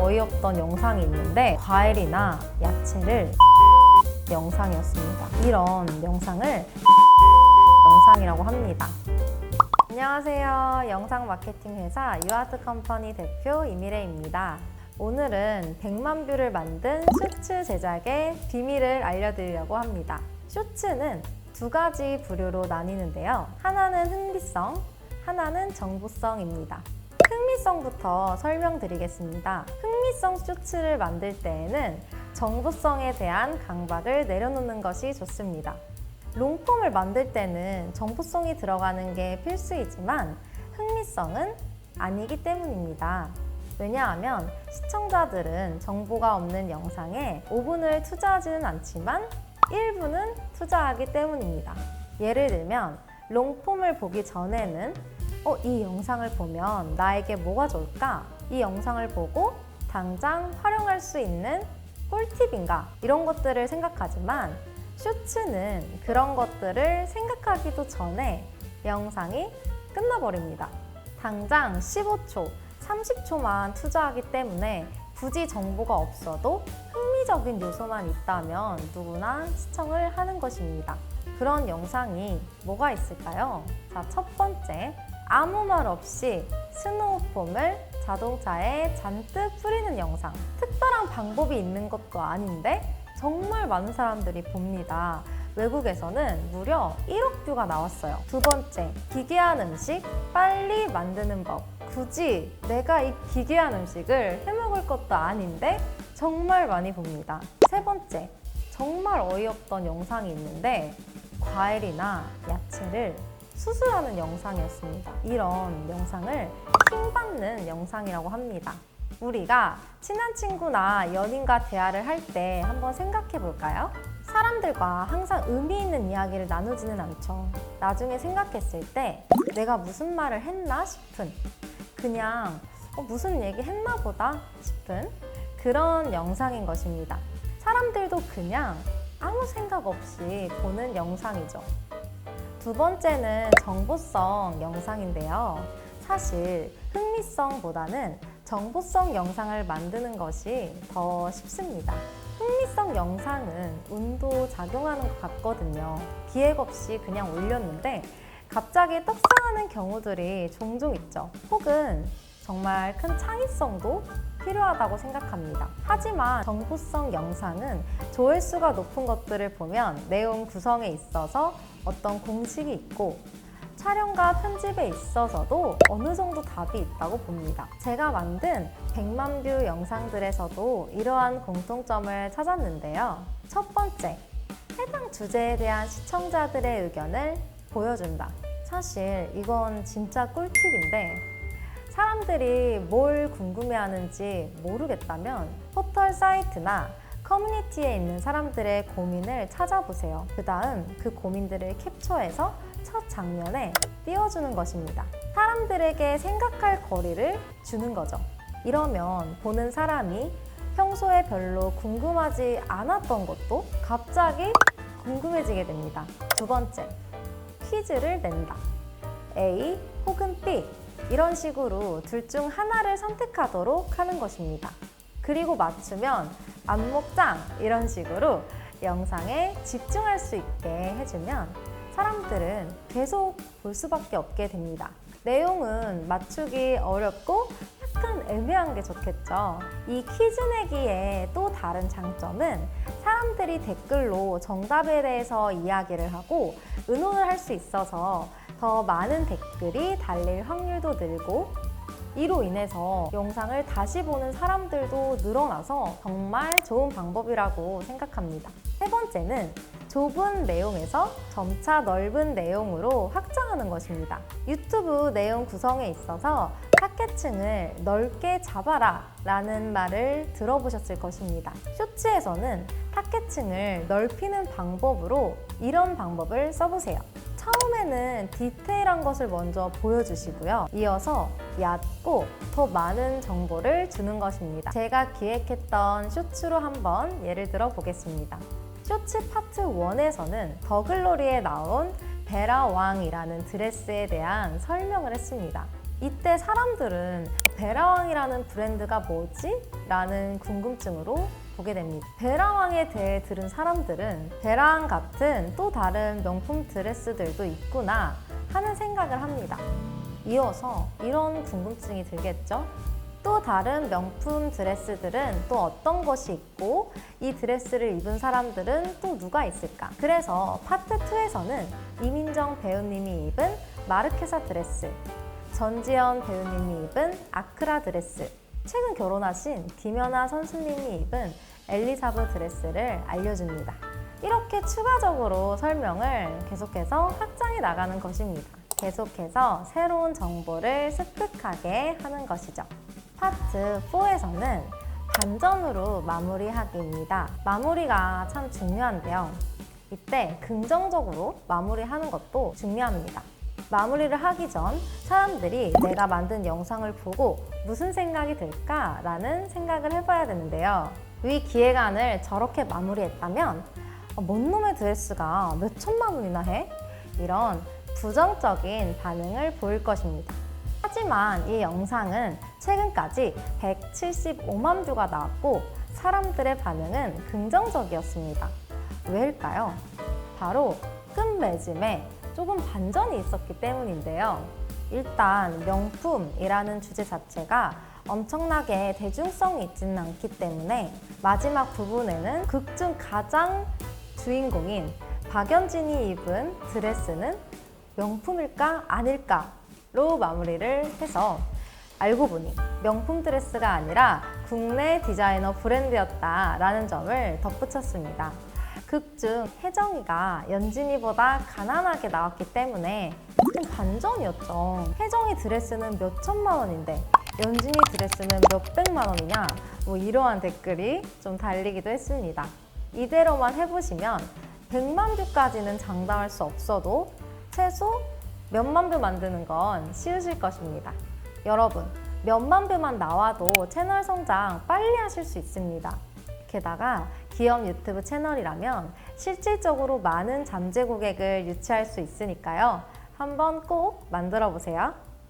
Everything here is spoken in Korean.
어이없던 영상이 있는데 과일이나 야채를 영상이었습니다. 이런 영상을 영상이라고 합니다. 안녕하세요. 영상 마케팅 회사 유아트 컴퍼니 대표 이미래입니다. 오늘은 100만 뷰를 만든 쇼츠 제작의 비밀을 알려드리려고 합니다. 쇼츠는 두 가지 부류로 나뉘는데요. 하나는 흥미성, 하나는 정보성입니다. 흥미성부터 설명드리겠습니다. 흥미성 쇼츠를 만들 때에는 정보성에 대한 강박을 내려놓는 것이 좋습니다. 롱폼을 만들 때는 정보성이 들어가는 게 필수이지만 흥미성은 아니기 때문입니다. 왜냐하면 시청자들은 정보가 없는 영상에 5분을 투자하지는 않지만 1분은 투자하기 때문입니다. 예를 들면 롱폼을 보기 전에는 이 영상을 보면 나에게 뭐가 좋을까? 이 영상을 보고 당장 활용할 수 있는 꿀팁인가? 이런 것들을 생각하지만 쇼츠는 그런 것들을 생각하기도 전에 영상이 끝나버립니다. 당장 15초, 30초만 투자하기 때문에 굳이 정보가 없어도 흥미적인 요소만 있다면 누구나 시청을 하는 것입니다. 그런 영상이 뭐가 있을까요? 자, 첫 번째, 아무 말 없이 스노우폼을 자동차에 잔뜩 뿌리는 영상. 특별한 방법이 있는 것도 아닌데 정말 많은 사람들이 봅니다. 외국에서는 무려 1억 뷰가 나왔어요. 두 번째, 기괴한 음식 빨리 만드는 법. 굳이 내가 이 기괴한 음식을 해먹을 것도 아닌데 정말 많이 봅니다. 세 번째, 정말 어이없던 영상이 있는데 과일이나 야채를 수술하는 영상이었습니다. 이런 영상을 킹받는 영상이라고 합니다. 우리가 친한 친구나 연인과 대화를 할 때 한번 생각해 볼까요? 사람들과 항상 의미 있는 이야기를 나누지는 않죠. 나중에 생각했을 때 내가 무슨 말을 했나 싶은, 그냥 무슨 얘기 했나 보다 싶은 그런 영상인 것입니다. 사람들도 그냥 아무 생각 없이 보는 영상이죠. 두 번째는 정보성 영상인데요. 사실 흥미성보다는 정보성 영상을 만드는 것이 더 쉽습니다. 흥미성 영상은 운도 작용하는 것 같거든요. 기획 없이 그냥 올렸는데 갑자기 떡상하는 경우들이 종종 있죠. 혹은 정말 큰 창의성도 필요하다고 생각합니다. 하지만 정보성 영상은 조회수가 높은 것들을 보면 내용 구성에 있어서 어떤 공식이 있고 촬영과 편집에 있어서도 어느 정도 답이 있다고 봅니다. 제가 만든 100만 뷰 영상들에서도 이러한 공통점을 찾았는데요. 첫 번째, 해당 주제에 대한 시청자들의 의견을 보여준다. 사실 이건 진짜 꿀팁인데 사람들이 뭘 궁금해하는지 모르겠다면 포털 사이트나 커뮤니티에 있는 사람들의 고민을 찾아보세요. 그 다음 그 고민들을 캡처해서 첫 장면에 띄워주는 것입니다. 사람들에게 생각할 거리를 주는 거죠. 이러면 보는 사람이 평소에 별로 궁금하지 않았던 것도 갑자기 궁금해지게 됩니다. 두 번째, 퀴즈를 낸다. A 혹은 B 이런 식으로 둘 중 하나를 선택하도록 하는 것입니다. 그리고 맞추면 안목장 이런 식으로 영상에 집중할 수 있게 해주면 사람들은 계속 볼 수밖에 없게 됩니다. 내용은 맞추기 어렵고 약간 애매한 게 좋겠죠. 이 퀴즈 내기의 또 다른 장점은 사람들이 댓글로 정답에 대해서 이야기를 하고 의논을 할 수 있어서 더 많은 댓글이 달릴 확률도 늘고 이로 인해서 영상을 다시 보는 사람들도 늘어나서 정말 좋은 방법이라고 생각합니다. 세 번째는 좁은 내용에서 점차 넓은 내용으로 확장하는 것입니다. 유튜브 내용 구성에 있어서 타겟층을 넓게 잡아라 라는 말을 들어보셨을 것입니다. 쇼츠에서는 타겟층을 넓히는 방법으로 이런 방법을 써보세요. 처음에는 디테일한 것을 먼저 보여주시고요. 이어서 얕고 더 많은 정보를 주는 것입니다. 제가 기획했던 쇼츠로 한번 예를 들어 보겠습니다. 쇼츠 파트 1에서는 더글로리에 나온 베라 왕이라는 드레스에 대한 설명을 했습니다. 이때 사람들은 베라왕이라는 브랜드가 뭐지? 라는 궁금증으로 보게 됩니다. 베라왕에 대해 들은 사람들은 베라왕 같은 또 다른 명품 드레스들도 있구나 하는 생각을 합니다. 이어서 이런 궁금증이 들겠죠? 또 다른 명품 드레스들은 또 어떤 것이 있고 이 드레스를 입은 사람들은 또 누가 있을까? 그래서 파트 2에서는 이민정 배우님이 입은 마르케사 드레스, 전지현 배우님이 입은 아크라 드레스, 최근 결혼하신 김연아 선수님이 입은 엘리사브 드레스를 알려줍니다. 이렇게 추가적으로 설명을 계속해서 확장해 나가는 것입니다. 계속해서 새로운 정보를 습득하게 하는 것이죠. 파트 4에서는 반전으로 마무리하기입니다. 마무리가 참 중요한데요. 이때 긍정적으로 마무리하는 것도 중요합니다. 마무리를 하기 전 사람들이 내가 만든 영상을 보고 무슨 생각이 들까라는 생각을 해봐야 되는데요. 위 기획안을 저렇게 마무리했다면 뭔 놈의 드레스가 몇 천만 원이나 해? 이런 부정적인 반응을 보일 것입니다. 하지만 이 영상은 최근까지 175만 뷰가 나왔고 사람들의 반응은 긍정적이었습니다. 왜일까요? 바로 끝맺음에 조금 반전이 있었기 때문인데요. 일단 명품이라는 주제 자체가 엄청나게 대중성이 있지는 않기 때문에 마지막 부분에는 극 중 가장 주인공인 박연진이 입은 드레스는 명품일까 아닐까로 마무리를 해서 알고 보니 명품 드레스가 아니라 국내 디자이너 브랜드였다라는 점을 덧붙였습니다. 극 중 혜정이가 연진이보다 가난하게 나왔기 때문에 좀 반전이었죠. 혜정이 드레스는 몇 천만 원인데 연진이 드레스는 몇 백만 원이냐, 뭐 이러한 댓글이 좀 달리기도 했습니다. 이대로만 해보시면 100만 뷰까지는 장담할 수 없어도 최소 몇만 뷰 만드는 건 쉬우실 것입니다. 여러분, 몇만 뷰만 나와도 채널 성장 빨리 하실 수 있습니다. 게다가 기업 유튜브 채널이라면 실질적으로 많은 잠재 고객을 유치할 수 있으니까요. 한번 꼭 만들어 보세요.